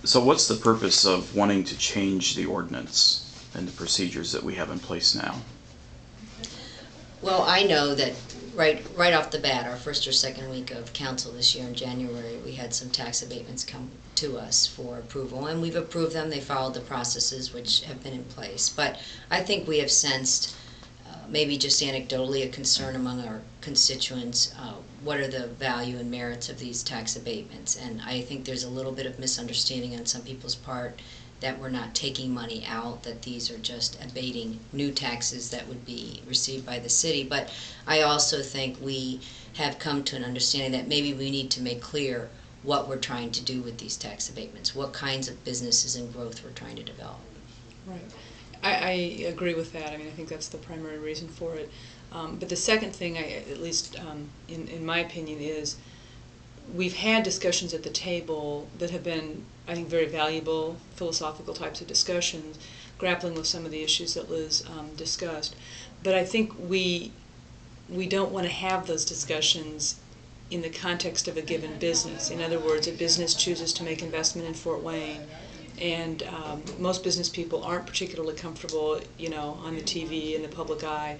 So what's the purpose of wanting to change the ordinance and the procedures that we have in place now? Well, I know that right off the bat, our first or second week of council this year in January, we had some tax abatements come to us for approval, and we've approved them. They followed the processes which have been in place. But I think we have sensed, maybe just anecdotally, a concern among our constituents. What are the value and merits of these tax abatements? And I think there's a little bit of misunderstanding on some people's part that we're not taking money out, that these are just abating new taxes that would be received by the city. But I also think we have come to an understanding that maybe we need to make clear what we're trying to do with these tax abatements, what kinds of businesses and growth we're trying to develop. Right. I agree with that. I mean, I think that's the primary reason for it. But the second thing, at least in my opinion, is we've had discussions at the table that have been, I think, very valuable, philosophical types of discussions, grappling with some of the issues that Liz discussed. But I think we don't want to have those discussions in the context of a given business. In other words, a business chooses to make investment in Fort Wayne, and most business people aren't particularly comfortable, on the TV in the public eye.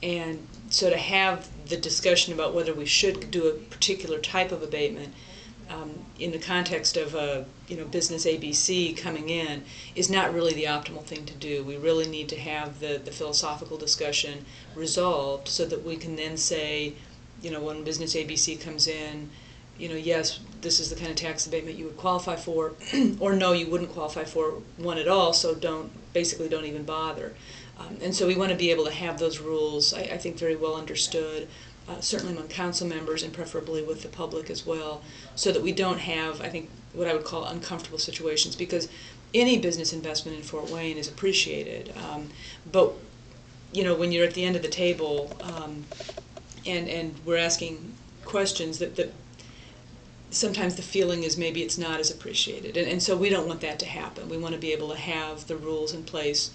And so to have the discussion about whether we should do a particular type of abatement in the context of business ABC coming in is not really the optimal thing to do. We really need to have the philosophical discussion resolved so that we can then say, when business ABC comes in, yes, this is the kind of tax abatement you would qualify for, or no, you wouldn't qualify for one at all, so don't even bother. And so we want to be able to have those rules, I think, very well understood, certainly among council members and preferably with the public as well, so that we don't have, I think, what I would call uncomfortable situations, because any business investment in Fort Wayne is appreciated. But, when you're at the end of the table and we're asking questions that sometimes the feeling is maybe it's not as appreciated. And so we don't want that to happen. We want to be able to have the rules in place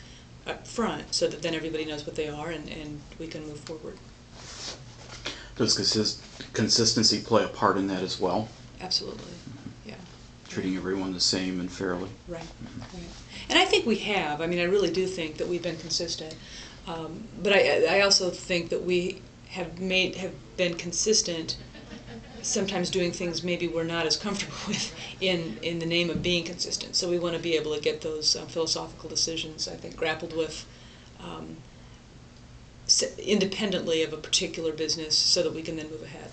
up front so that then everybody knows what they are and we can move forward. Does consistency play a part in that as well? Absolutely, yeah. Treating everyone the same and fairly? Right, right. And I think we have. I mean, I really do think that we've been consistent. But I also think that we have been consistent, sometimes doing things maybe we're not as comfortable with in the name of being consistent. So we want to be able to get those philosophical decisions, I think, grappled with independently of a particular business so that we can then move ahead.